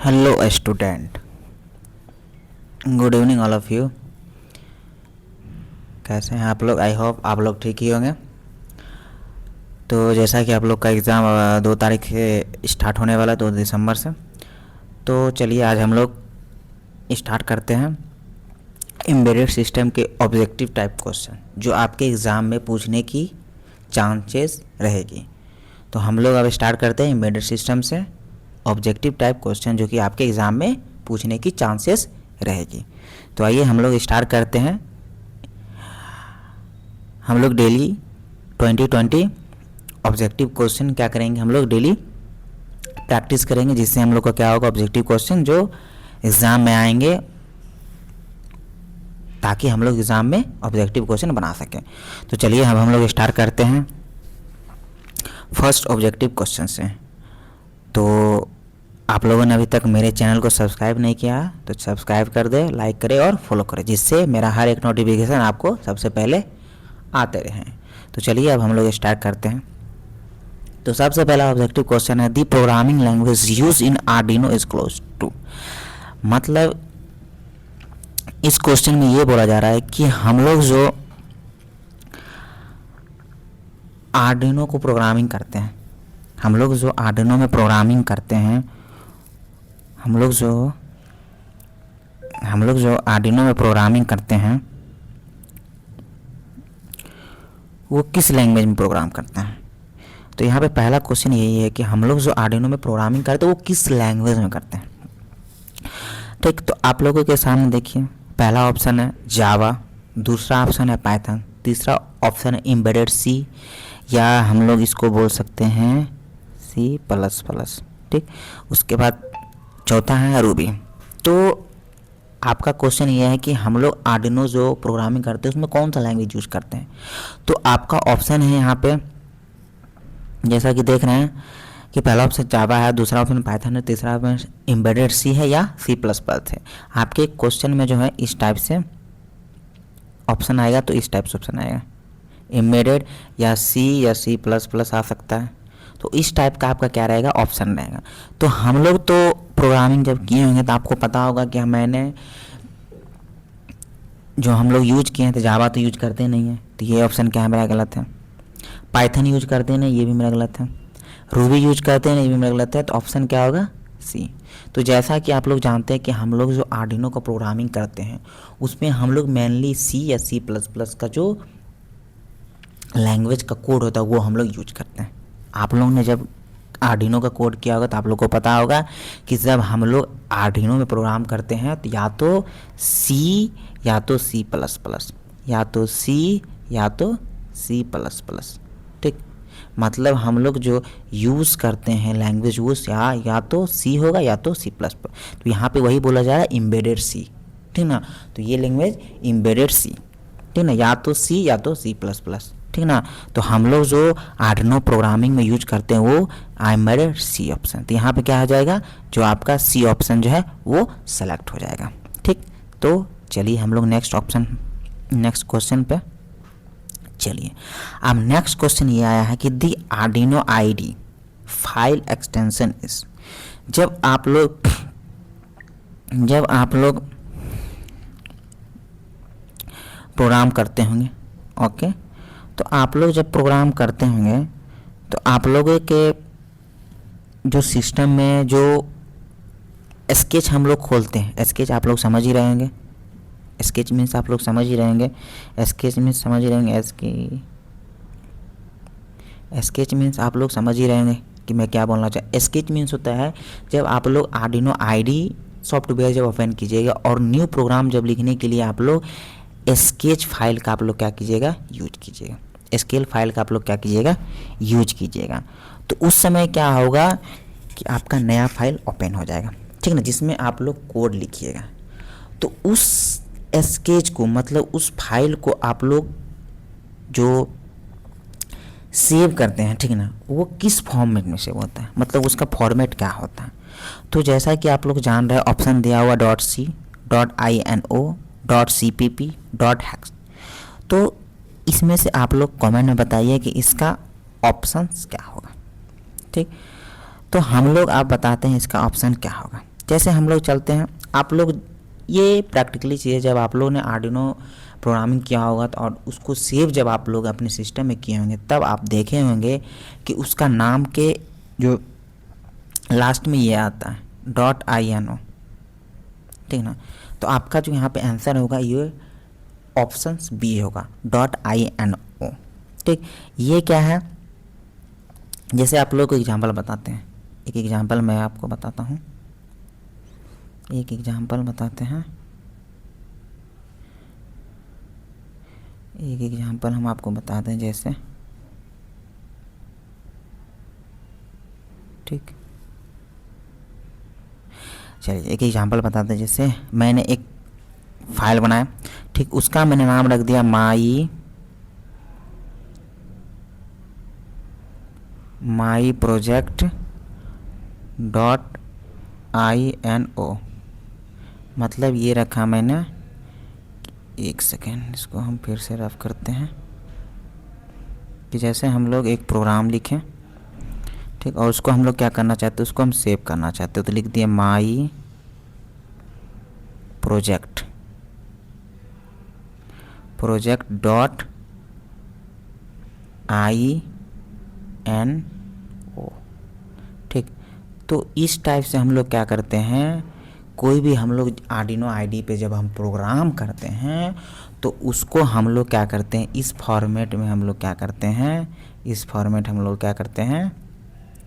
Hello student, good evening all of you. कैसे हैं आप लोग? आई होप आप लोग ठीक ही होंगे। तो जैसा कि आप लोग का एग्ज़ाम 2 तारीख से स्टार्ट होने वाला है, 2 दिसंबर से। तो चलिए आज हम लोग स्टार्ट करते हैं एम्बेडेड सिस्टम के ऑब्जेक्टिव टाइप क्वेश्चन जो आपके एग्ज़ाम में पूछने की चांसेस रहेगी। तो हम लोग अब स्टार्ट करते हैं एम्बेडेड सिस्टम से ऑब्जेक्टिव टाइप क्वेश्चन जो कि आपके एग्ज़ाम में पूछने की चांसेस रहेगी। तो आइए हम लोग स्टार्ट करते हैं। हम लोग डेली 2020 ऑब्जेक्टिव क्वेश्चन क्या करेंगे, हम लोग डेली प्रैक्टिस करेंगे, जिससे हम लोग का क्या होगा, ऑब्जेक्टिव क्वेश्चन जो एग्ज़ाम में आएंगे, ताकि हम लोग एग्ज़ाम में ऑब्जेक्टिव क्वेश्चन बना सकें। तो चलिए हम लोग स्टार्ट करते हैं फर्स्ट ऑब्जेक्टिव क्वेश्चन से। तो आप लोगों ने अभी तक मेरे चैनल को सब्सक्राइब नहीं किया तो सब्सक्राइब कर दे, लाइक करें और फॉलो करें, जिससे मेरा हर एक नोटिफिकेशन आपको सबसे पहले आते रहें। तो चलिए अब हम लोग स्टार्ट करते हैं। तो सबसे पहला ऑब्जेक्टिव क्वेश्चन है the programming language use in Arduino is close to. मतलब इस क्वेश्चन में ये बोला जा रहा है कि हम लोग जो आर्डिनो को प्रोग्रामिंग करते हैं, हम लोग जो आर्डिनो में प्रोग्रामिंग करते हैं, हम लोग जो आर्डिनो में प्रोग्रामिंग करते हैं वो किस लैंग्वेज में प्रोग्राम करते हैं। तो यहाँ पे पहला क्वेश्चन यही है कि हम लोग जो आर्डिनो में प्रोग्रामिंग करते हैं वो किस लैंग्वेज में करते हैं। ठीक, तो आप लोगों के सामने देखिए, पहला ऑप्शन है जावा, दूसरा ऑप्शन है पाइथन, तीसरा ऑप्शन है एम्बेडेड सी, या हम लोग इसको बोल सकते हैं C++। ठीक, उसके बाद चौथा है रूबी। तो आपका क्वेश्चन ये है कि हम लोग आर्डिनो जो प्रोग्रामिंग करते हैं उसमें कौन सा लैंग्वेज यूज करते हैं। तो आपका ऑप्शन है यहाँ पे, जैसा कि देख रहे हैं कि पहला ऑप्शन जावा है, दूसरा ऑप्शन पाइथन है, तीसरा ऑप्शन एम्बेडेड सी है या C++ है। आपके क्वेश्चन में जो है इस टाइप से ऑप्शन आएगा, तो इस टाइप से ऑप्शन आएगा, एम्बेडेड या C या C++ आ सकता है। तो इस टाइप का आपका क्या रहेगा, ऑप्शन रहेगा। तो हम लोग तो प्रोग्रामिंग जब किए होंगे तो आपको पता होगा कि मैंने जो हम लोग यूज किए हैं, तो जावा तो यूज करते नहीं हैं, तो ये ऑप्शन क्या है, मेरा गलत है। पाइथन यूज करते हैं, ये भी मेरा गलत है। रूबी यूज करते हैं, ये भी मेरा गलत है। तो ऑप्शन क्या होगा, सी। तो जैसा कि आप लोग जानते हैं कि हम लोग जो आर्डिनो का प्रोग्रामिंग करते हैं उसमें हम लोग मेनली C या C++ का जो लैंग्वेज का कोड होता है वो हम लोग यूज करते हैं। आप लोगों ने जब आर्डिनो का कोड किया होगा तो आप लोग को पता होगा कि जब हम लोग आर्डिनो में प्रोग्राम करते हैं तो या तो C या तो C++, या तो C या तो C++। ठीक, मतलब हम लोग जो यूज़ करते हैं लैंग्वेज यूज़ या तो C होगा या तो C++। तो यहाँ पे वही बोला जा रहा है एम्बेडेड C। ठीक ना, तो ये लैंग्वेज एम्बेडेड C, ठीक ना, या तो C या तो C++। ठीक ना, तो हम लोग जो आर्डिनो प्रोग्रामिंग में यूज करते हैं वो एम्बेडेड C ऑप्शन। तो यहाँ पे क्या हो जाएगा, जो आपका C ऑप्शन जो है वो सेलेक्ट हो जाएगा। ठीक, तो चलिए हम लोग नेक्स्ट क्वेश्चन पे चलिए। अब नेक्स्ट क्वेश्चन ये आया है कि the Arduino ID file extension is. जब आप लोग प्रोग्राम करते होंगे, ओके, तो आप लोग जब प्रोग्राम करते होंगे तो आप लोगों के जो सिस्टम में जो स्केच हम लोग खोलते हैं, स्केच आप लोग समझ ही रहेंगे, स्केच मीन्स आप लोग समझ ही रहेंगे, स्केच मीन्स समझ ही रहेंगे, स्केच मीन्स आप लोग समझ ही रहेंगे कि मैं क्या बोलना चाहता। स्केच मीन्स होता है जब आप लोग आर्डिनो आईडी सॉफ्टवेयर जब ओपन कीजिएगा और न्यू प्रोग्राम जब लिखने के लिए आप लोग स्केच फाइल का आप लोग क्या कीजिएगा, यूज कीजिएगा, स्केच फाइल का आप लोग क्या कीजिएगा, यूज कीजिएगा। तो उस समय क्या होगा कि आपका नया फाइल ओपन हो जाएगा, ठीक ना, जिसमें आप लोग कोड लिखिएगा। तो उस स्केच को, मतलब उस फाइल को आप लोग जो सेव करते हैं, ठीक ना, वो किस फॉर्मेट में सेव होता है, मतलब उसका फॉर्मेट क्या होता है। तो जैसा कि आप लोग जान रहे हैं, ऑप्शन दिया हुआ .c, .ino, .cpp, .hex। तो इसमें से आप लोग कमेंट में बताइए कि इसका ऑप्शन क्या होगा। ठीक, तो हम लोग आप बताते हैं इसका ऑप्शन क्या होगा। जैसे हम लोग चलते हैं, आप लोग ये प्रैक्टिकली चीज़ें जब आप लोगों ने आर्डिनो प्रोग्रामिंग किया होगा तो और उसको सेव जब आप लोग अपने सिस्टम में किए होंगे तब आप देखे होंगे कि उसका नाम के जो लास्ट में ये आता है .ino, ठीक ना। तो आपका जो यहाँ पे आंसर होगा ये ऑप्शन बी होगा .ino, ठीक। ये क्या है, जैसे आप लोग को एग्जांपल बताते हैं, एक एग्जांपल मैं आपको बताता हूँ, एक एग्जांपल बताते हैं, एक एग्जांपल हम आपको बताते हैं जैसे, ठीक। चलिए एक एग्जांपल बताते हैं, जैसे मैंने एक फाइल बनाया, ठीक, उसका मैंने नाम रख दिया माई प्रोजेक्ट .ino, मतलब ये रखा मैंने, एक सेकेंड इसको हम फिर से रफ करते हैं कि जैसे हम लोग एक प्रोग्राम लिखें, ठीक, और उसको हम लोग क्या करना चाहते हैं, उसको हम सेव करना चाहते हैं, तो लिख दिए माई प्रोजेक्ट .ino, ठीक। तो इस टाइप से हम लोग क्या करते हैं, कोई भी हम लोग आर्डिनो आईडी पे जब हम प्रोग्राम करते हैं तो उसको हम लोग क्या करते हैं, इस फॉर्मेट में हम लोग क्या करते हैं, इस फॉर्मेट हम लोग क्या करते हैं,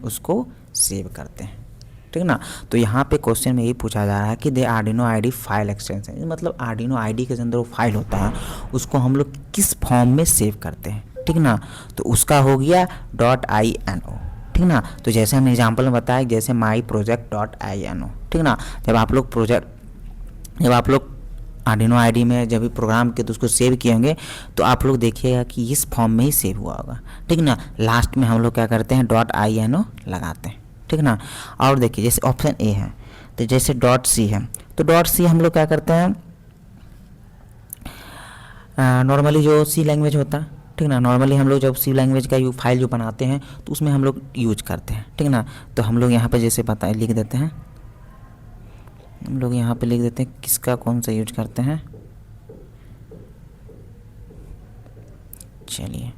उसको सेव करते हैं, ठीक ना। तो यहाँ पे क्वेश्चन में यही पूछा जा रहा है कि दे आर्डिनो आईडी फाइल एक्सटेंशन, मतलब आर्डिनो आईडी के अंदर वो फाइल होता है उसको हम लोग किस फॉर्म में सेव करते हैं, ठीक ना। तो उसका हो गया .ino, ठीक ना। तो जैसे हमने एग्जांपल में बताया, जैसे माई प्रोजेक्ट .ino, ठीक ना। जब आप लोग आर्डिनो आईडी में जब भी प्रोग्राम किए तो उसको सेव किए होंगे तो आप लोग देखिएगा कि इस फॉर्म में ही सेव हुआ होगा, ठीक ना। लास्ट में हम लोग क्या करते हैं, .ino लगाते हैं, ठीक ना। और देखिए जैसे ऑप्शन ए है, तो जैसे .c है, तो .c हम लोग क्या करते हैं, नॉर्मली जो सी लैंग्वेज होता है, ठीक ना, नॉर्मली हम लोग जब सी लैंग्वेज का फाइल जो बनाते हैं तो उसमें हम लोग यूज करते हैं, ठीक ना। तो हम लोग यहाँ पे जैसे लिख देते हैं, हम लोग यहाँ पे लिख देते हैं किसका कौन सा यूज करते हैं, चलिए।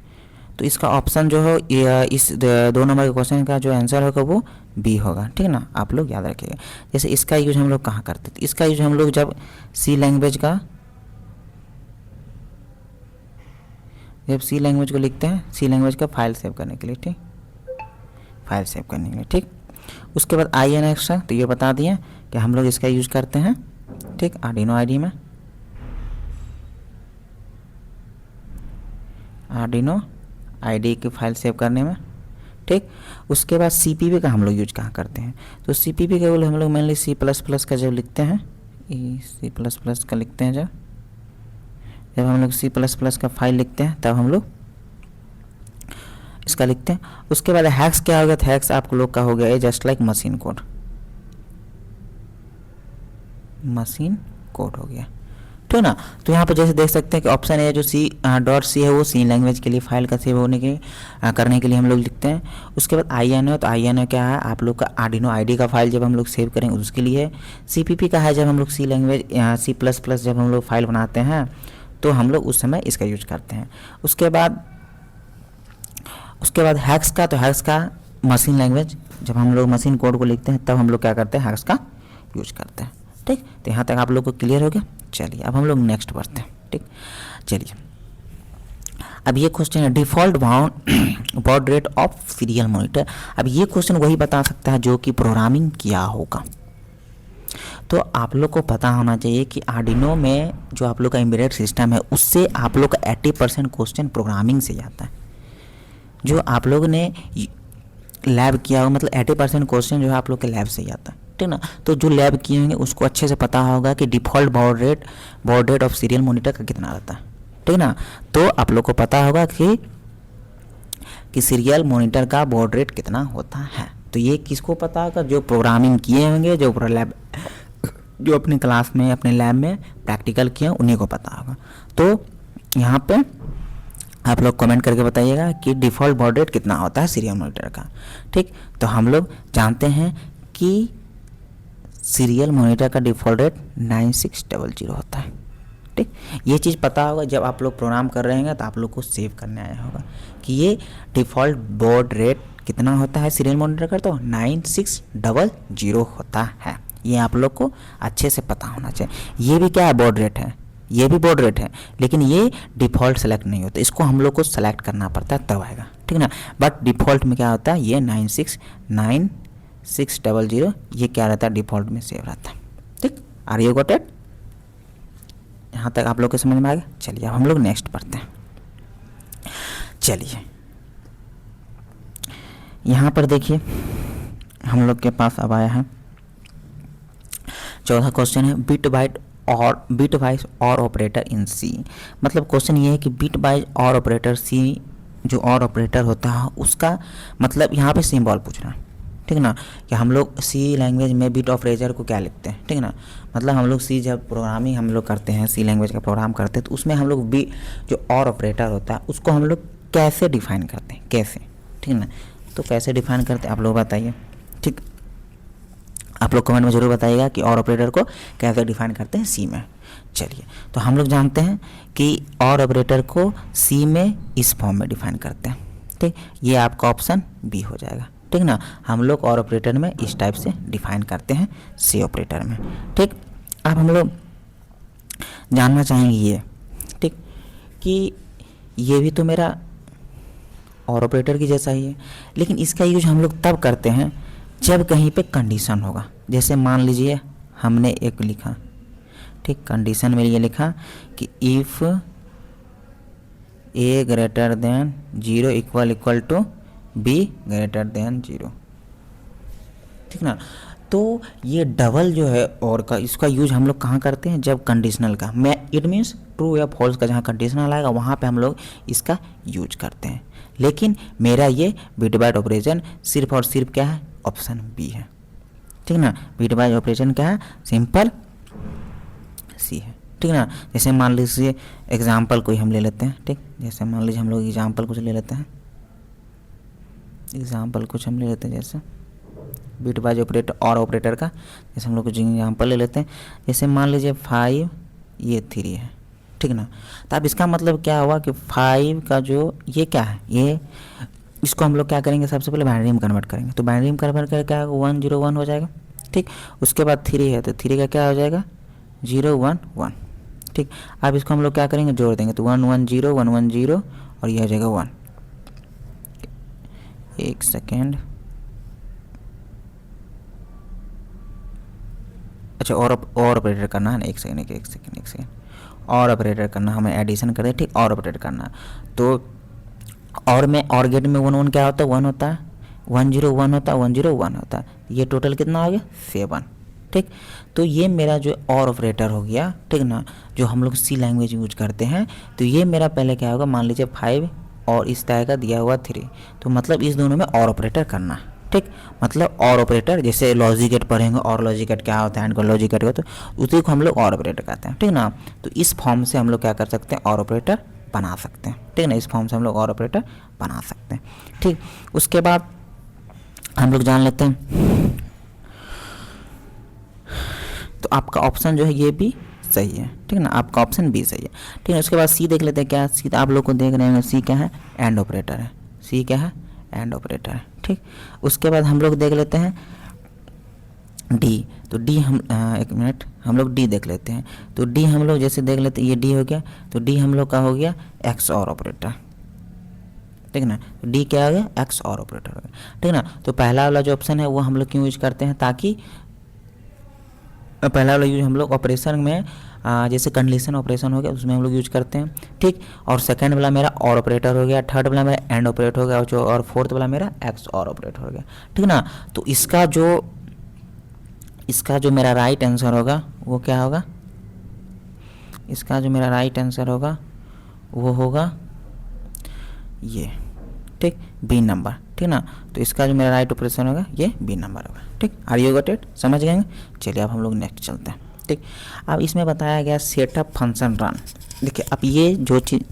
तो इसका ऑप्शन जो हो इस 2 नंबर के क्वेश्चन का जो आंसर होगा वो बी होगा, ठीक ना। आप लोग याद रखिएगा। जैसे इसका यूज हम लोग कहाँ करते थे, इसका यूज हम लोग जब सी लैंग्वेज को लिखते हैं, सी लैंग्वेज का फाइल सेव करने के लिए, ठीक, फाइल सेव करने के लिए, ठीक। उसके बाद INX है, तो ये बता दिए कि हम लोग इसका यूज करते हैं, ठीक, आर्डिनो आईडी में, आर्डिनो आईडी की फाइल सेव करने में, ठीक। उसके बाद CPP का हम लोग यूज कहाँ करते हैं, तो CPP का हम लोग मेनली C++ का जब लिखते हैं, C++ का लिखते हैं, जब हम लोग C++ का फाइल लिखते हैं तब हम लोग इसका लिखते हैं। उसके बाद हैक्स क्या हो गया, हैक्स आप लोग का हो गया है जस्ट लाइक मशीन कोड हो गया, ठीक ना। तो यहाँ पर जैसे देख सकते हैं कि ऑप्शन है जो .c है वो सी लैंग्वेज के लिए फाइल का सेव होने के करने के लिए हम लोग लिखते हैं। उसके बाद INO, तो INO क्या है, आप लोग का आर्डिनो आईडी का फाइल जब हम लोग सेव करेंगे उसके लिए। CPP का है जब हम लोग सी लैंग्वेज C++ जब हम लोग फाइल बनाते हैं तो हम लोग उस समय इसका यूज करते हैं। उसके बाद हैक्स का, तो हैक्स का मशीन लैंग्वेज जब हम लोग मशीन कोड को लिखते हैं तब हम लोग क्या करते हैं, हैक्स का यूज करते हैं, ठीक। तो यहाँ तक आप लोग को क्लियर हो गया। चलिए अब हम लोग नेक्स्ट बढ़ते हैं, ठीक। चलिए अब ये क्वेश्चन है default bowed rate of serial monitor. अब ये क्वेश्चन वही बता सकता है जो कि प्रोग्रामिंग किया होगा। तो आप लोग को पता होना चाहिए कि आर्डिनो में जो आप लोग का एम्बेडेड सिस्टम है उससे आप लोग का 80% क्वेश्चन प्रोग्रामिंग से जाता है। जो आप लोग ने लैब किया हो, मतलब 80% क्वेश्चन जो है आप लोग के लैब से ही आता है, ठीक ना। तो जो लैब किए होंगे उसको अच्छे से पता होगा कि default bowed rate of serial monitor का कितना रहता है, ठीक ना। तो आप लोग को पता होगा कि सीरियल मॉनिटर का बाउड रेट कितना होता है। तो ये किसको पता होगा, जो प्रोग्रामिंग किए होंगे, जो अपने क्लास में अपने लैब में प्रैक्टिकल किए उन्हीं को पता होगा। तो यहाँ पे आप लोग कमेंट करके बताइएगा कि डिफ़ॉल्ट बाउड रेट कितना होता है सीरियल मॉनिटर का, ठीक। तो हम लोग जानते हैं कि सीरियल मॉनिटर का डिफ़ॉल्ट रेट 9600 होता है। ठीक, ये चीज़ पता होगा जब आप लोग प्रोग्राम कर रहे हैं तो आप लोग को सेव करने आया होगा कि ये डिफ़ॉल्ट बॉड रेट कितना होता है सीरियल मॉनिटर का, तो 9600 होता है। ये आप लोग को अच्छे से पता होना चाहिए। ये भी क्या है, बॉड रेट है, ये भी बॉड रेट है, लेकिन ये डिफ़ॉल्ट सेलेक्ट नहीं होता, इसको हम लोग को सेलेक्ट करना पड़ता है तब आएगा, ठीक ना। बट डिफ़ॉल्ट में क्या होता है, ये 9600 ये क्या रहता है, डिफ़ॉल्ट में सेव रहता है। ठीक, आर यू गॉट इट? यहाँ तक आप लोग को समझ में आ गया। चलिए अब हम लोग नेक्स्ट पढ़ते हैं। चलिए यहाँ पर देखिए हम लोग के पास अब आया है 14 क्वेश्चन है, बिट वाइज और ऑपरेटर इन सी। मतलब क्वेश्चन ये है कि बिट वाइज और ऑपरेटर सी, जो और ऑपरेटर होता है उसका मतलब यहाँ पे सिंबल पूछ रहा है, ठीक ना। कि हम लोग सी लैंग्वेज में बिट ऑपरेटर को क्या लिखते हैं, ठीक ना। मतलब हम लोग सी जब प्रोग्रामिंग हम लोग करते हैं, सी लैंग्वेज का प्रोग्राम करते हैं, तो उसमें हम लोग बी जो और ऑपरेटर होता है उसको हम लोग कैसे डिफाइन करते हैं, कैसे, ठीक ना। तो कैसे डिफाइन करते हैं आप लोग बताइए, ठीक। आप लोग कमेंट में ज़रूर बताइएगा कि और ऑपरेटर को कैसे डिफाइन करते हैं सी में। चलिए तो हम लोग जानते हैं कि और ऑपरेटर को सी में इस फॉर्म में डिफाइन करते हैं, ठीक। ये आपका ऑप्शन बी हो जाएगा, ठीक ना। हम लोग और ऑपरेटर में इस टाइप से डिफाइन करते हैं सी ऑपरेटर में, ठीक। अब हम लोग जानना चाहेंगे ये, ठीक, कि ये भी तो मेरा और ऑपरेटर की जैसा ही है, लेकिन इसका यूज हम लोग तब करते हैं जब कहीं पे कंडीशन होगा। जैसे मान लीजिए हमने एक लिखा, ठीक, कंडीशन में ये लिखा कि if a greater than 0 equal to b greater than 0, ठीक ना। तो ये डबल जो है और का, इसका यूज हम लोग कहाँ करते हैं, जब कंडीशनल का, मैं इट मीन्स ट्रू या फॉल्स का जहाँ कंडीशनल आएगा वहाँ पे हम लोग इसका यूज करते हैं। लेकिन मेरा ये बिट वाइज ऑपरेशन सिर्फ और सिर्फ क्या है, ऑप्शन बी है, ठीक ना। बिट वाइज ऑपरेशन क्या है, सिंपल सी है, ठीक ना। जैसे मान लीजिए एग्जाम्पल कोई हम ले लेते हैं, ठीक। जैसे मान लीजिए हम लोग एग्जाम्पल कुछ ले लेते हैं, जैसे बिट वाइज ऑपरेटर और ऑपरेटर का, जैसे हम लोग कुछ एग्जाम्पल ले लेते हैं। जैसे मान लीजिए 5 ये 3 है, ठीक ना। तो अब इसका मतलब क्या हुआ कि 5 का जो ये क्या है, ये इसको हम लोग क्या करेंगे, सबसे पहले बाइनरी में कन्वर्ट करेंगे। तो बाइनरी में कन्वर्ट करके क्या होगा, 101 हो जाएगा, ठीक। उसके बाद 3 है तो 3 का क्या हो जाएगा, 011, ठीक। अब इसको हम लोग क्या करेंगे, जोड़ देंगे, तो 110 और ये हो जाएगा 1। एक सेकेंड, अच्छा और ऑपरेटर करना है ना, एक सेकेंड और ऑपरेटर करना, हमें एडिशन कर दे, ठीक। और ऑपरेटर करना तो और में और गेट में 1 क्या होता है, 1 होता है, 101 होता है, 101 होता है। ये टोटल कितना हो गया, 7, ठीक। तो ये मेरा जो और ऑपरेटर हो गया, ठीक ना, जो हम लोग सी लैंग्वेज यूज करते हैं। तो ये मेरा पहले क्या होगा, मान लीजिए 5 और इस तरह का दिया हुआ 3, तो मतलब इस दोनों में और ऑपरेटर करना, ठीक। मतलब और ऑपरेटर, जैसे लॉजिक गेट पढ़ेंगे और लॉजिक गेट क्या होता है, एंड लॉजिक गेट होता है, उसी को हम लोग और ऑपरेटर कहते हैं, ठीक ना। तो इस फॉर्म से हम लोग क्या कर सकते हैं, और ऑपरेटर बना सकते हैं, ठीक ना। इस फॉर्म से हम लोग और ऑपरेटर बना सकते हैं, ठीक। उसके बाद हम लोग जान लेते हैं, तो आपका ऑप्शन जो है ये भी सही है, ठीक ना। आपका ऑप्शन बी सही है, ठीक है। उसके बाद सी देख लेते हैं, क्या सी आप लोग को देख रहे हैं, सी क्या है, एंड ऑपरेटर है। सी क्या है, एंड ऑपरेटर है, ठीक। उसके बाद हम लोग देख लेते हैं डी। तो डी हम एक मिनट, हम लोग डी देख लेते हैं। तो डी हम लोग जैसे देख लेते हैं, ये डी हो गया, तो डी हम लोग का हो गया एक्स और ऑपरेटर, ठीक ना। तो डी क्या हो गया, एक्स और ऑपरेटर हो गया, ठीक ना। तो पहला वाला जो ऑप्शन है वो हम लोग क्यों यूज करते हैं, ताकि पहला वाला यूज हम लोग ऑपरेशन में जैसे कंडीशन ऑपरेशन हो गया उसमें हम लोग यूज करते हैं, ठीक। और सेकंड वाला मेरा और ऑपरेटर हो गया, थर्ड वाला मेरा एंड ऑपरेटर हो गया, और फोर्थ वाला मेरा एक्स और ऑपरेटर हो गया, ठीक ना। तो इसका जो मेरा राइट आंसर होगा वो क्या होगा, इसका जो मेरा राइट आंसर होगा वो होगा ये, ठीक, बी नंबर, ठीक ना। तो इसका जो मेरा राइट ऑपरेशन होगा ये बी नंबर होगा, ठीक। आर यू गॉट इट, समझ गए। चलिए अब हम लोग नेक्स्ट चलते हैं, ठीक। अब इसमें बताया गया सेटअप फंक्शन रन। देखिए अब ये जो चीज़,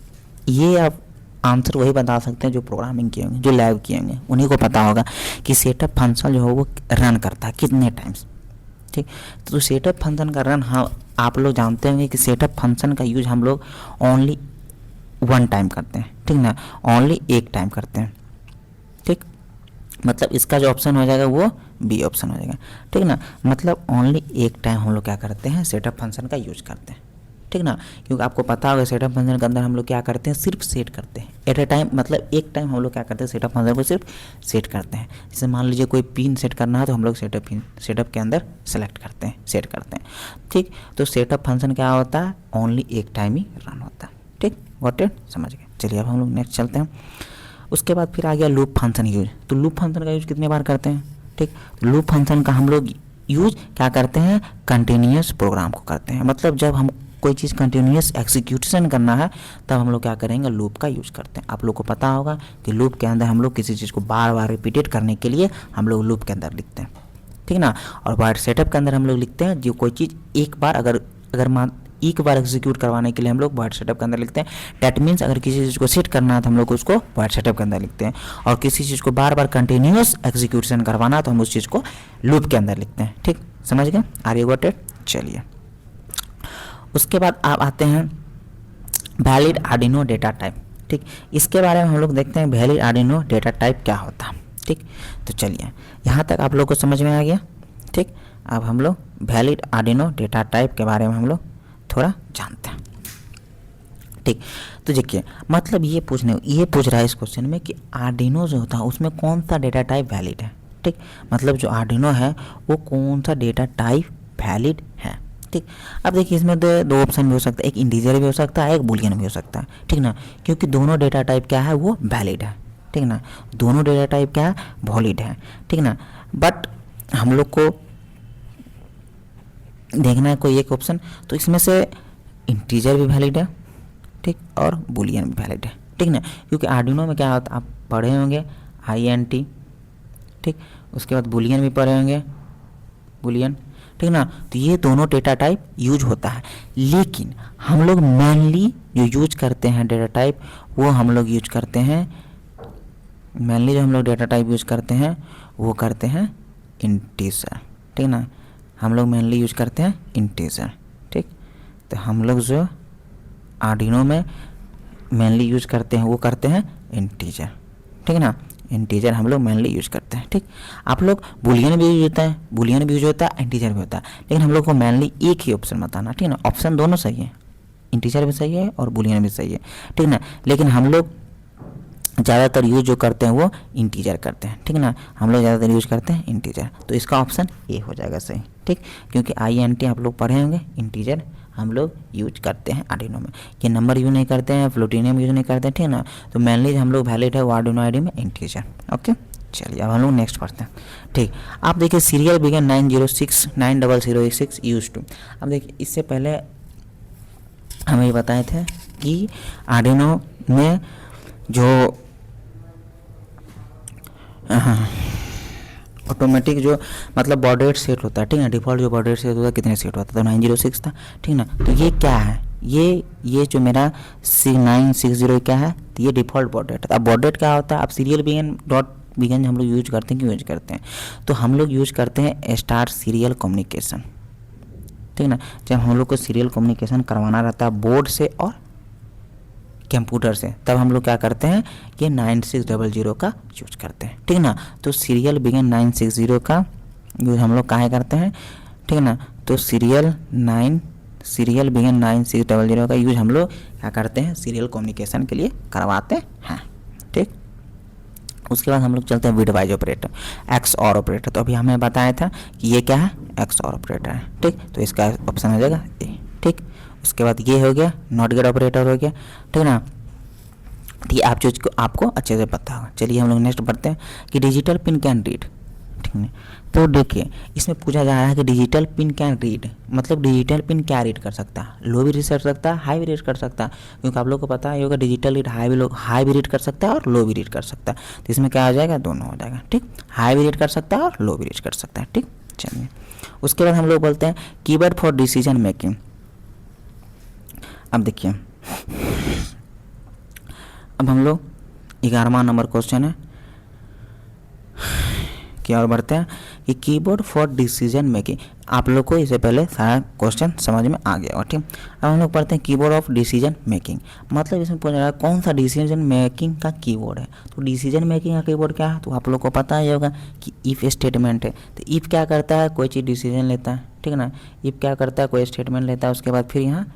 ये आप आंसर वही बता सकते हैं जो प्रोग्रामिंग किए होंगे, जो लैब किए होंगे, उन्हीं को पता होगा कि सेटअप फंक्शन जो हो वो रन करता है कितने टाइम्स, ठीक। तो सेटअप फंक्शन का रन, हाँ आप लोग जानते होंगे कि सेटअप फंक्शन का यूज हम लोग ओनली वन टाइम करते हैं, ठीक ना, ओनली एक टाइम करते हैं, ठीक। मतलब इसका जो ऑप्शन हो जाएगा वो बी ऑप्शन हो जाएगा, ठीक ना। मतलब ओनली एक टाइम हम लोग क्या करते हैं, सेटअप फंक्शन का यूज करते हैं, ठीक ना। क्योंकि आपको पता होगा सेटअप फंक्शन के अंदर हम लोग क्या करते हैं, सिर्फ सेट करते हैं एट ए टाइम, मतलब एक टाइम हम लोग क्या करते हैं, सेटअप फंक्शन को सिर्फ सेट करते हैं। जैसे मान लीजिए कोई पिन सेट करना है तो हम लोग सेटअप के अंदर सेलेक्ट करते हैं, सेट करते हैं, ठीक। तो सेटअप फंक्शन क्या होता है, ओनली एक टाइम ही रन होता है, ठीक। गॉट इट, समझ गए। चलिए अब हम लोग नेक्स्ट चलते हैं। उसके बाद फिर आ गया लूप फंक्शन यूज। तो लूप फंक्शन का यूज कितने बार करते हैं, ठीक। लूप फंक्शन का हम लोग यूज क्या करते हैं, कंटिन्यूस प्रोग्राम को करते हैं। मतलब जब हम कोई चीज़ कंटिन्यूस एग्जीक्यूशन करना है तब हम लोग क्या करेंगे, लूप का यूज करते हैं। आप लोग को पता होगा कि लूप के अंदर हम लोग किसी चीज़ को बार बार रिपीटेड करने के लिए हम लोग लूप के अंदर लिखते हैं, ठीक ना। और वाइड सेटअप के अंदर हम लोग लिखते हैं जो कोई चीज़ एक बार अगर एक बार एग्जीक्यूट करवाने के लिए हम लोग वाइड सेटअप के अंदर लिखते हैं। डैट मीन्स अगर किसी चीज़ को सेट करना है तो हम लोग उसको वाइड सेटअप के अंदर लिखते हैं, और किसी चीज़ को बार बार कंटिन्यूस एग्जीक्यूशन करवाना तो हम उस चीज़ को लूप के अंदर लिखते हैं, ठीक। समझ गए, आर यू गॉट इट। चलिए उसके बाद आप आते हैं वैलिड आर्डिनो डेटा टाइप, ठीक। इसके बारे में हम लोग देखते हैं वैलिड आर्डिनो डेटा टाइप क्या होता है, ठीक। तो चलिए यहाँ तक आप लोग को समझ में आ गया, ठीक। अब हम लोग वैलिड आर्डिनो डेटा टाइप के बारे में हम लोग थोड़ा जानते हैं, ठीक। तो देखिए मतलब ये पूछ रहा है इस क्वेश्चन में कि आर्डिनो जो होता है उसमें कौन सा डेटा टाइप वैलिड है, ठीक। मतलब जो आर्डिनो है वो कौन सा डेटा टाइप वैलिड है, ठीक। अब देखिए इसमें दो ऑप्शन भी हो सकता है, एक इंटीजर भी हो सकता है, एक बुलियन भी हो सकता है, ठीक ना। क्योंकि दोनों डेटा टाइप क्या है, वो वैलिड है, ठीक ना। दोनों डेटा टाइप क्या है, वैलिड है, ठीक ना। बट हम लोग को देखना है कोई एक ऑप्शन, तो इसमें से इंटीजर भी वैलिड है, ठीक, और बुलियन भी वैलिड है, ठीक ना। क्योंकि आर्डिनो में क्या होता है, आप पढ़े होंगे INT, ठीक। उसके बाद बुलियन भी पढ़े होंगे, बुलियन, ठीक ना। तो ये दोनों डेटा टाइप यूज होता है, लेकिन हम लोग मेनली जो यूज करते हैं डेटा टाइप वो हम लोग यूज करते हैं, मेनली जो हम लोग डेटा टाइप यूज करते हैं वो करते हैं इंटीजर, ठीक ना। हम लोग मेनली यूज करते हैं इंटीजर, ठीक। तो हम लोग जो आर्डिनो में मेनली यूज करते हैं वो करते हैं इंटीजर, ठीक ना। इंटीजर हम लोग मेनली यूज करते हैं, ठीक। आप लोग बुलियन भी यूज होता है, बुलियन भी यूज होता है, इंटीजर भी होता है, लेकिन हम लोग को मेनली एक ही ऑप्शन बताना, ठीक ना। ऑप्शन दोनों सही है, इंटीजर भी सही है और बुलियन भी सही है, ठीक ना। लेकिन हम लोग ज़्यादातर यूज जो करते हैं वो इंटीजर करते हैं, ठीक ना। हम लोग ज़्यादातर यूज करते हैं इंटीजर, तो इसका ऑप्शन ए हो जाएगा सही, ठीक। क्योंकि INT आप लोग पढ़े होंगे, इंटीजर हम लोग यूज करते हैं आर्डिनो में। ये नंबर यूज नहीं करते हैं, फ्लोटिनियम यूज नहीं करते हैं, ठीक ना। तो मेनली हम लोग वैलिड है वो आर्डिनो आईडी में इंटीजर, ओके। चलिए अब हम लोग नेक्स्ट पढ़ते हैं, ठीक। आप देखिए सीरियल बिगन 906 यूज टू। अब देखिए इससे पहले हमें ये बताए थे कि आर्डिनो में जो ऑटोमेटिक जो मतलब बॉड रेट सेट होता है, ठीक है, डिफ़ॉल्ट जो बॉड रेट सेट होता है कितने सेट होता है, तो 906 था, ठीक ना। तो ये क्या है, ये जो मेरा 960 क्या है, तो ये डिफ़ॉल्ट बॉड रेट है। अब बॉड रेट क्या होता है, अब सीरियल बिगन हम लोग यूज करते हैं, क्यों यूज करते हैं, तो हम लोग यूज करते हैं स्टार्ट सीरियल कम्युनिकेशन, ठीक ना। जब हम लोग को सीरियल कम्युनिकेशन करवाना रहता है बोर्ड से और कंप्यूटर से, तब हम लोग क्या करते हैं, ये 9600 का यूज करते हैं, ठीक ना। तो सीरियल बिगन 960 का यूज हम लोग काहे करते हैं, ठीक ना। तो सीरियल बिगन 9600 का यूज हम लोग क्या करते हैं, सीरियल कम्युनिकेशन के लिए करवाते हैं, ठीक। उसके बाद हम लोग चलते हैं bit wise operator, XOR operator. तो अभी हमें बताया था कि ये क्या है, XOR ऑपरेटर है, ठीक। तो इसका ऑप्शन हो जाएगा ए, ठीक। उसके बाद ये हो गया नॉट गेट ऑपरेटर हो गया, ठीक ना। तो ये आप चीज़ को आपको अच्छे से पता होगा। चलिए हम लोग नेक्स्ट बढ़ते हैं कि डिजिटल पिन कैन रीड, ठीक है। तो देखिए इसमें पूछा जा रहा है कि डिजिटल पिन कैन रीड, मतलब डिजिटल पिन क्या रीड कर सकता है, लो भी रीड कर सकता है, हाई भी रीड कर सकता है। क्योंकि आप लोग को पता है होगा डिजिटल रीड हाई भी रीड कर सकता है और लो भी रीड कर सकता है। तो इसमें क्या हो जाएगा, दोनों हो जाएगा, ठीक। हाई भी रीड कर सकता है और लो भी रीड कर सकता है, ठीक। चलिए उसके बाद हम लोग बोलते हैं कीवर्ड फॉर डिसीजन मेकिंग। अब देखिए अब हम लोग 11वां नंबर क्वेश्चन है की ओर बढ़ते हैं कि कीबोर्ड फॉर डिसीजन मेकिंग। आप लोग को इससे पहले सारा क्वेश्चन समझ में आ गया, ठीक। अब हम लोग पढ़ते हैं कीबोर्ड ऑफ डिसीजन मेकिंग। मतलब इसमें पूछ रहा है कौन सा डिसीजन मेकिंग का कीबोर्ड है। तो डिसीजन मेकिंग का कीबोर्ड क्या है, तो आप लोग को पता ही होगा कि इफ़ स्टेटमेंट है। तो इफ़ क्या करता है, कोई चीज़ डिसीजन लेता है, ठीक है ना। इफ़ क्या करता है, कोई स्टेटमेंट लेता है, उसके बाद फिर यहाँ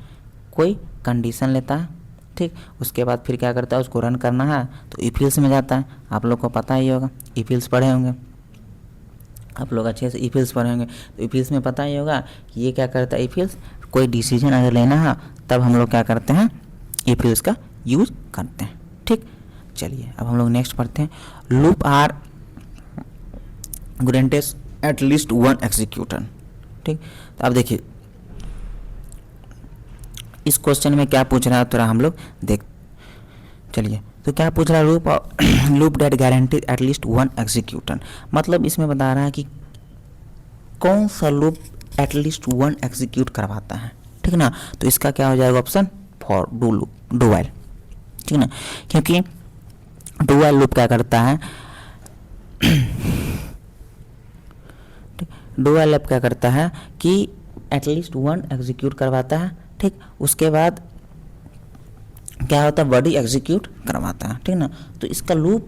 कोई कंडीशन लेता है, ठीक। उसके बाद फिर क्या करता है, उसको रन करना है तो इफ एल्स में जाता है। आप लोग को पता ही होगा, इफ एल्स पढ़े होंगे आप लोग अच्छे से, इफ एल्स पढ़े होंगे। तो इफ एल्स में पता ही होगा कि ये क्या करता है, इफ एल्स कोई डिसीजन अगर लेना है तब हम लोग क्या करते हैं, इफ एल्स का यूज़ करते हैं, ठीक। चलिए अब हम लोग नेक्स्ट पढ़ते हैं, loop are guarantees at least one executor, ठीक। तो अब देखिए इस क्वेश्चन में क्या पूछ रहा है, थोड़ा हम लोग देख, चलिए। तो क्या पूछ रहा है, loop that guarantee at least one executor. मतलब इसमें बता रहा है कि कौन सा लूप एटलीस्ट वन एग्जीक्यूट करवाता है, ठीक ना। तो इसका क्या हो जाएगा option, for do loop, do while, ठीक ना। क्योंकि डू वाइल लूप क्या करता है, डू वाइल लूप क्या करता है कि एटलीस्ट वन एग्जीक्यूट करवाता है, ठीक। उसके बाद क्या होता है, बॉडी एग्जीक्यूट करवाता है, ठीक ना। तो इसका लूप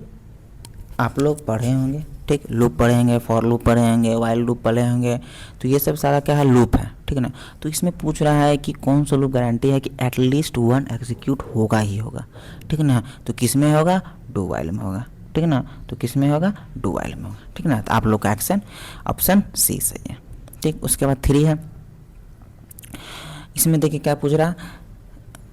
आप लोग पढ़े होंगे, ठीक। लूप पढ़े होंगे, फॉर लूप पढ़े होंगे, वाइल लूप पढ़े होंगे। तो ये सब सारा क्या है, लूप है, ठीक है ना। तो इसमें पूछ रहा है कि कौन सा लूप गारंटी है कि एटलीस्ट वन एग्जीक्यूट होगा ही होगा, ठीक है ना। तो किस में होगा, डू वाइल में होगा, ठीक है ना। तो किस में होगा, डू वाइल में होगा, ठीक है ना। तो आप लोग का एक्शन ऑप्शन सी सही है, ठीक। उसके बाद 3 है, इसमें देखिए क्या पूछ रहा,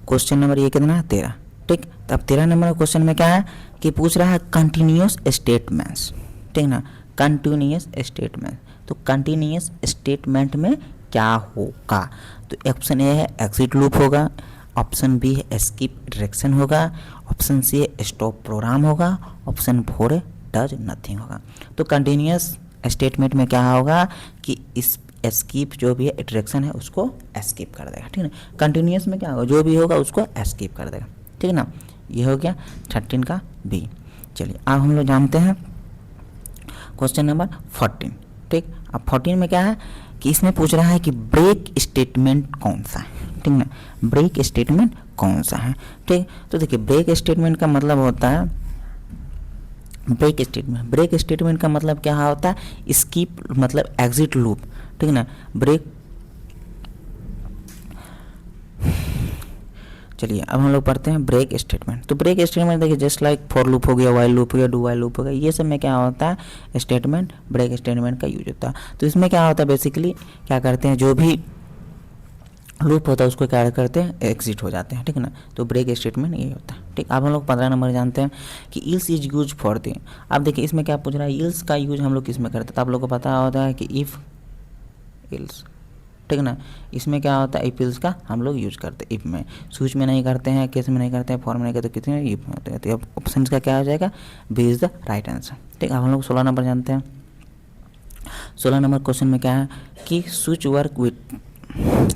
क्वेश्चन नंबर ये कितना है, 13, ठीक। तो अब 13 नंबर क्वेश्चन में क्या है कि पूछ रहा है कंटिन्यूअस स्टेटमेंट्स, ठीक ना। कंटिन्यूअस स्टेटमेंट, तो कंटिन्यूअस स्टेटमेंट में क्या होगा, तो ऑप्शन ए है एग्जिट लूप होगा, ऑप्शन बी है स्किप डायरेक्शन होगा, ऑप्शन सी है स्टॉप प्रोग्राम होगा, ऑप्शन 4 है डज नथिंग होगा। तो कंटिन्यूअस स्टेटमेंट में क्या होगा कि इस एस्कीप जो भी है डायरेक्शन है उसको एस्कीप कर देगा, ठीक है ना। कंटिन्यूअस में क्या होगा, जो भी होगा उसको एस्कीप कर देगा, ठीक है ना। ये हो गया 13 का बी। चलिए अब हम लोग जानते हैं क्वेश्चन नंबर 14, ठीक। अब 14 में क्या है कि इसमें पूछ रहा है कि ब्रेक स्टेटमेंट कौन सा है, ठीक ना। ब्रेक स्टेटमेंट कौन सा है, ठीक। तो देखिए ब्रेक स्टेटमेंट का मतलब होता है, ब्रेक स्टेटमेंट का मतलब क्या होता है, स्किप मतलब एग्जिट लूप, ठीक है ना। ब्रेक, चलिए अब हम लोग पढ़ते हैं ब्रेक स्टेटमेंट। तो ब्रेक स्टेटमेंट देखिए जस्ट लाइक फॉर लूप हो गया, वाइल लूप हो गया, डू वाइल लूप हो गया, ये सब में क्या होता है स्टेटमेंट, ब्रेक स्टेटमेंट का यूज होता है। तो इसमें क्या होता है बेसिकली क्या करते हैं, जो भी लूप होता है उसको क्या करते हैं, एग्जिट हो जाते हैं, ठीक है ना। तो ब्रेक स्टेटमेंट ये होता है, ठीक। अब हम लोग 15 नंबर जानते हैं कि ills is use for the. अब देखिए इसमें क्या पूछ रहा है, इल्स का यूज हम लोग किस में करते हैं, तो आप लोग को पता होता है कि इफ़ इल्स, ठीक है ना। इसमें क्या होता है, इफ इल्स का हम लोग यूज करते हैं, इफ में, स्विच में नहीं करते हैं, केस में नहीं करते हैं, फॉर में नहीं करते, कितने इफ में होते हैं। तो अब ऑप्शन का क्या हो जाएगा, B is the right answer, ठीक। अब हम लोग 16 नंबर जानते हैं। 16 नंबर क्वेश्चन में क्या है कि स्विच वर्क विथ,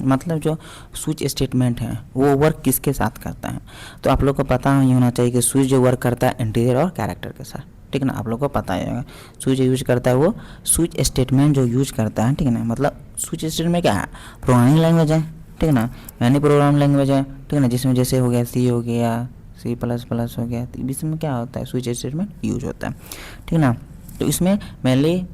मतलब जो स्विच स्टेटमेंट है वो वर्क किसके साथ करता है। तो आप लोग को पता ही होना चाहिए कि स्विच जो वर्क करता है इंटीजर और कैरेक्टर के साथ, ठीक है ना। आप लोग को पता ही होगा स्विच यूज करता है, वो स्विच स्टेटमेंट जो यूज करता है, ठीक है ना। मतलब स्विच स्टेटमेंट क्या है, प्रोग्रामिंग लैंग्वेज है, ठीक है ना। यानी प्रोग्राम लैंग्वेज है, ठीक है ना, जिसमें जैसे हो गया सी हो गया, C++ हो गया, तो इसमें क्या होता है स्विच स्टेटमेंट यूज होता है, ठीक है ना। तो इसमें मेनली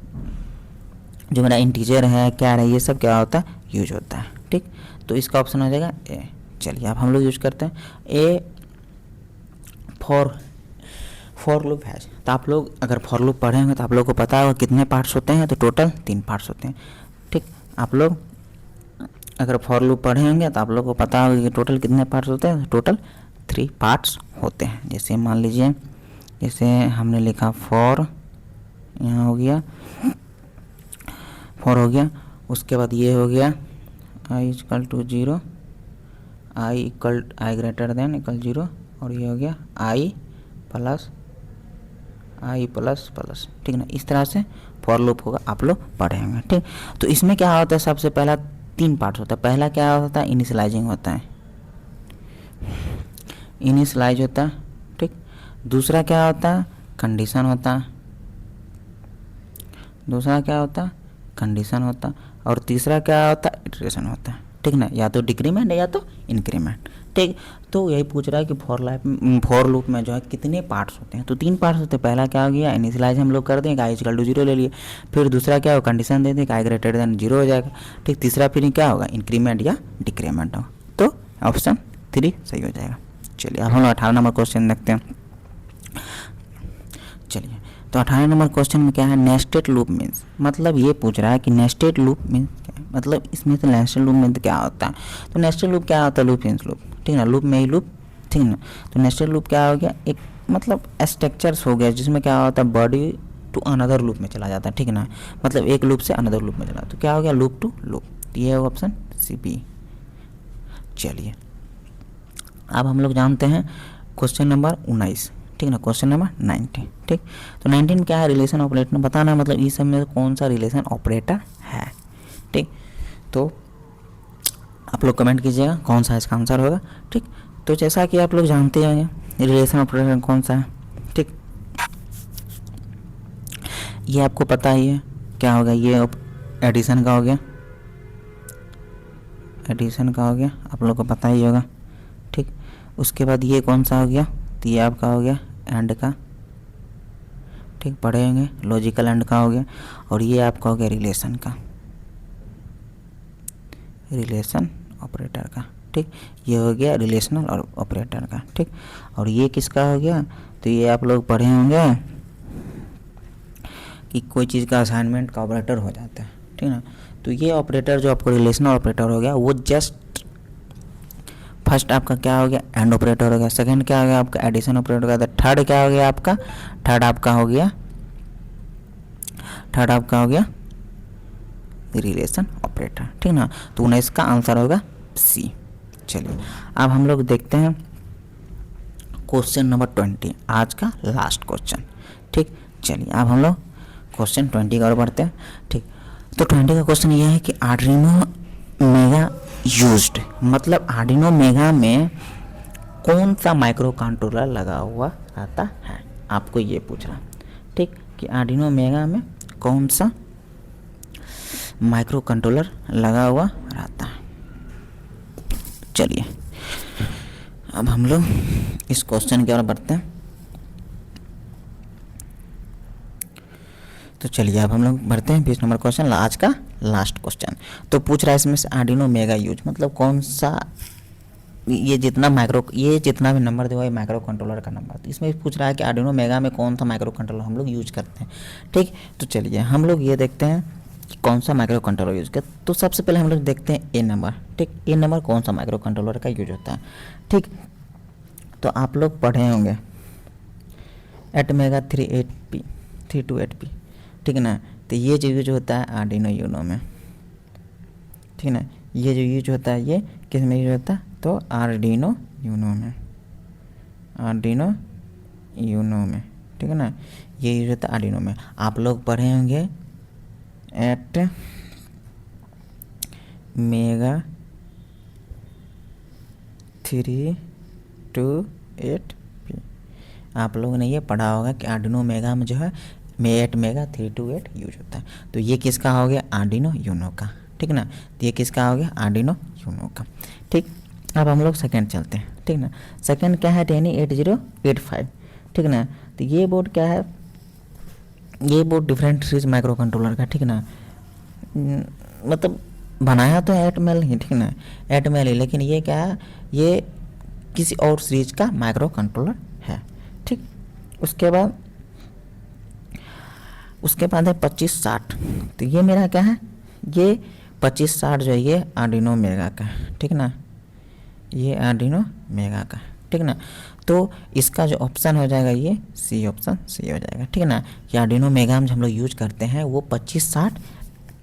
जो मेरा इंटीजर है, कैर है, ये सब क्या होता है यूज होता है, ठीक। तो इसका ऑप्शन हो जाएगा ए। चलिए अब हम लोग यूज करते हैं ए फॉर लूप है। तो आप लोग अगर फॉर लूप पढ़े होंगे तो आप लोग को पता होगा कितने पार्ट्स होते हैं, तो टोटल 3 पार्ट्स होते हैं, ठीक। आप लोग अगर फॉर लूप पढ़े होंगे तो आप लोग को पता होगा कि टोटल कितने पार्ट्स होते हैं, टोटल 3 पार्ट्स होते हैं। जैसे मान लीजिए, जैसे हमने लिखा फॉर, यहाँ हो गया फॉर हो गया, उसके बाद ये हो गया i equal to 0, i greater than equal 0, और ये हो गया i प्लस प्लस, ठीक ना। इस तरह से फॉर लूप होगा, आप लोग पढ़े होंगे, ठीक। तो इसमें क्या होता है, सबसे पहला 3 पार्ट्स होता है। पहला क्या होता है, इनिशियलाइजिंग होता है, इनिशियलाइज होता है, ठीक। दूसरा क्या होता है, कंडीशन होता है, दूसरा क्या होता है, कंडीशन होता, और तीसरा क्या होता है, इटरेशन होता है, ठीक ना, या तो डिक्रीमेंट है या तो इंक्रीमेंट, ठीक। तो यही पूछ रहा है कि फॉर लूप में जो है कितने पार्ट्स होते हैं, तो 3 पार्ट्स होते हैं। पहला क्या हो गया, इनिशियलाइज हम लोग कर दें, आई इक्वल टू 0 ले लिए, फिर दूसरा क्या हो, कंडीशन दे दें, आई ग्रेटर देन 0 हो जाएगा, ठीक। तीसरा फिर क्या होगा, इंक्रीमेंट या डिक्रीमेंट होगा, तो ऑप्शन 3 सही हो जाएगा। चलिए अब हम 18 नंबर क्वेश्चन देखते हैं। चलिए तो 18 नंबर क्वेश्चन में क्या है, नेस्टेड लूप मीन्स, मतलब ये पूछ रहा है कि नेस्टेड लूप मीन्स क्या है, मतलब इसमें से नेस्टेड लूप मीन्स क्या होता है। तो नेस्टेड लूप क्या होता है, लूप मीन्स लूप, ठीक ना, लूप में ही लूप, ठीक ना। तो नेस्टेड लूप क्या हो गया, एक मतलब स्ट्रक्चर्स हो गया जिसमें क्या होता है, बॉडी टू अनदर लूप में चला जाता है, ठीक ना, मतलब एक लूप से अनदर लूप में चला, तो क्या हो गया, लूप टू लूप, ये है ऑप्शन सी बी। चलिए अब हम लोग जानते हैं क्वेश्चन नंबर 19, ठीक ना, क्वेश्चन नंबर 19, ठीक। तो 19 क्या है, रिलेशन ऑपरेटर बताना, मतलब इस सब में कौन सा रिलेशन ऑपरेटर है, ठीक। तो आप लोग कमेंट कीजिएगा कौन सा इसका आंसर होगा, ठीक। तो जैसा कि आप लोग जानते हैं रिलेशन ऑपरेटर कौन सा है, ठीक, ये आपको पता ही है क्या होगा, ये एडिशन का हो गया, एडिशन का हो गया, आप लोग को पता ही होगा, ठीक। उसके बाद ये कौन सा हो गया, तो ये आपका हो गया एंड का, ठीक, पढ़े होंगे, लॉजिकल एंड का हो गया, और ये आपका हो गया रिलेशन का, रिलेशन ऑपरेटर का, ठीक, ये हो गया रिलेशनल और ऑपरेटर का, ठीक। और ये किसका हो गया, तो ये आप लोग पढ़े होंगे कि कोई चीज़ का असाइनमेंट का ऑपरेटर हो जाता है, ठीक ना। तो ये ऑपरेटर जो आपको रिलेशनल ऑपरेटर हो गया, वो जस्ट फर्स्ट आपका क्या हो गया, एंड ऑपरेटर हो गया, सेकंड क्या हो गया आपका, एडिशन ऑपरेटर हो गया, थर्ड क्या हो गया आपका, थर्ड आपका हो गया रिलेशन ऑपरेटर, ठीक ना। तो 19 का आंसर होगा सी। चलिए अब हम लोग देखते हैं क्वेश्चन नंबर 20, आज का लास्ट क्वेश्चन, ठीक। चलिए अब हम लोग क्वेश्चन 20 की ओर बढ़ते हैं, ठीक। तो 20 का क्वेश्चन यह है कि आर्डिनो मेगा यूज्ड, मतलब आर्डिनो मेगा में कौन सा माइक्रो कंट्रोलर लगा हुआ रहता है, आपको ये पूछ रहा, ठीक, कि आर्डिनो मेगा में कौन सा माइक्रो कंट्रोलर लगा हुआ रहता है। चलिए अब हम लोग इस क्वेश्चन की ओर बढ़ते हैं। तो चलिए अब हम लोग बढ़ते हैं 20 नंबर क्वेश्चन, आज का लास्ट क्वेश्चन। तो पूछ रहा है इसमें से आर्डिनो मेगा यूज, मतलब कौन सा, ये जितना भी नंबर दिया है माइक्रो कंट्रोलर का नंबर, तो इसमें पूछ रहा है कि आर्डिनो मेगा में कौन सा माइक्रो कंट्रोलर हम लोग यूज करते हैं, ठीक। तो चलिए हम लोग ये देखते हैं कि कौन सा माइक्रो कंट्रोलर यूज करते। तो सबसे पहले हम लोग देखते हैं ए नंबर, ठीक, ए नंबर कौन सा माइक्रो कंट्रोलर का यूज होता है, ठीक। तो आप लोग पढ़े होंगे एटमेगा 328P, ठीक ना। तो ये जो यूज होता है आर्डिनो यूनो में, ठीक ना, ये जो यूज होता है ये किस में यूज होता है, तो आर्डिनो यूनो में, ठीक है ना, ये यूज होता है आर्डिनो में। आप लोग पढ़े होंगे एट मेगा 328P, आप लोगों ने ये पढ़ा होगा कि आर्डिनो मेगा में जो है एट मेगा 328 यूज होता है। तो ये किसका हो गया, आर्डिनो यूनो का, ठीक ना। तो ये किसका हो गया, आर्डिनो यूनो का, ठीक। अब हम लोग सेकंड चलते हैं, ठीक ना। सेकंड क्या है, टेनी 8085, ठीक ना। तो ये बोर्ड क्या है, ये board different series micro controller का, ठीक ना, मतलब बनाया तो एटमेल ही, ठीक ना, एटमेल ही, लेकिन ये क्या है, ये किसी और सीरीज का माइक्रो कंट्रोलर है, ठीक। उसके बाद है 2560, तो ये मेरा क्या है, ये 2560 जो है ये आर्डिनो मेगा का, ठीक ना, ये आर्डिनो मेगा का, ठीक ना। तो इसका जो ऑप्शन हो जाएगा ये सी, ऑप्शन सी हो जाएगा, ठीक है ना। कि आर्डिनो मेगा में जो हम लोग यूज करते हैं वो 2560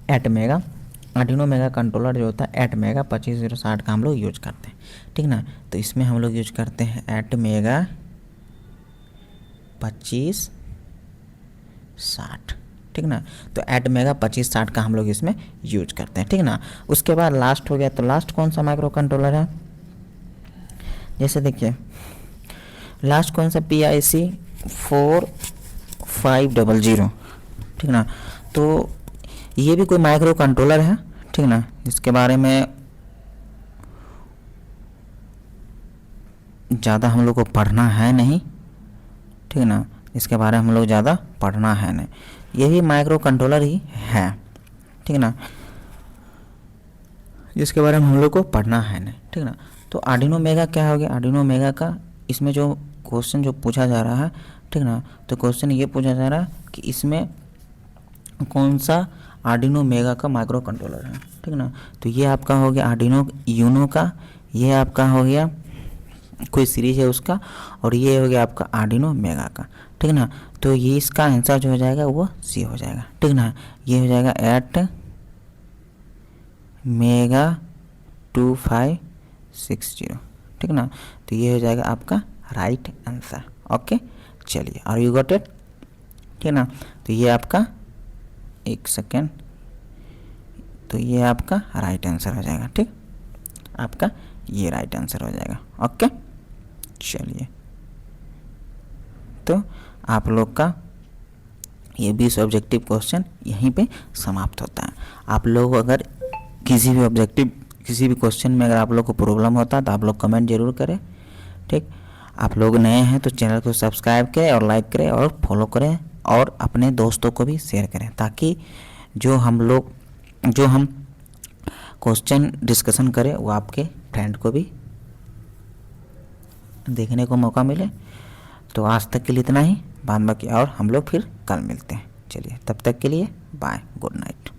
at mega, Arduino mega controller जो होता है एट मेगा 2560 का हम लोग यूज करते हैं, ठीक ना। तो इसमें हम लोग यूज करते हैं एट मेगा 2560, ठीक ना। तो एट मेगा 2560 का हम लोग इसमें यूज करते हैं, ठीक ना। उसके बाद लास्ट हो गया, तो लास्ट कौन सा माइक्रो कंट्रोलर है, जैसे देखिए लास्ट कौन सा PIC 4500, ठीक ना। तो ये भी कोई माइक्रो कंट्रोलर है, ठीक ना, जिसके बारे में ज़्यादा हम लोग को पढ़ना है नहीं, ठीक ना, इसके बारे में हम लोग ज़्यादा पढ़ना है नहीं, ये भी माइक्रो कंट्रोलर ही है, ठीक ना, जिसके बारे में हम लोग को पढ़ना है नहीं, ठीक ना। तो आर्डिनो मेगा क्या हो गया, आर्डिनो मेगा का इसमें जो क्वेश्चन जो पूछा जा रहा है, ठीक ना, तो क्वेश्चन ये पूछा जा रहा है कि इसमें कौन सा आर्डिनो मेगा का माइक्रो कंट्रोलर है, ठीक ना। तो ये आपका हो गया आर्डिनो यूनो का, ये आपका हो गया कोई सीरीज है उसका, और ये हो गया आपका आर्डिनो मेगा का, ठीक ना। तो ये इसका आंसर जो हो जाएगा वो सी हो जाएगा, ठीक ना। ये हो जाएगा 8 मेगा 2560, ठीक ना। तो ये हो जाएगा आपका राइट आंसर। ओके, चलिए, आर यू गॉट इट, ठीक ना। तो ये आपका, एक सेकेंड, तो ये आपका राइट आंसर हो जाएगा, ठीक, आपका ये राइट आंसर हो जाएगा। ओके, चलिए, तो आप लोग का ये 20 ऑब्जेक्टिव क्वेश्चन यहीं पे समाप्त होता है। आप लोग अगर किसी भी क्वेश्चन में अगर आप लोग को प्रॉब्लम होता है तो आप लोग कमेंट जरूर करें, ठीक। आप लोग नए हैं तो चैनल को सब्सक्राइब करें और लाइक करें और फॉलो करें और अपने दोस्तों को भी शेयर करें, ताकि जो हम क्वेश्चन डिस्कशन करें वो आपके फ्रेंड को भी देखने को मौका मिले। तो आज तक के लिए इतना ही, बाद बाकी और हम लोग फिर कल मिलते हैं। चलिए, तब तक के लिए बाय, गुड नाइट।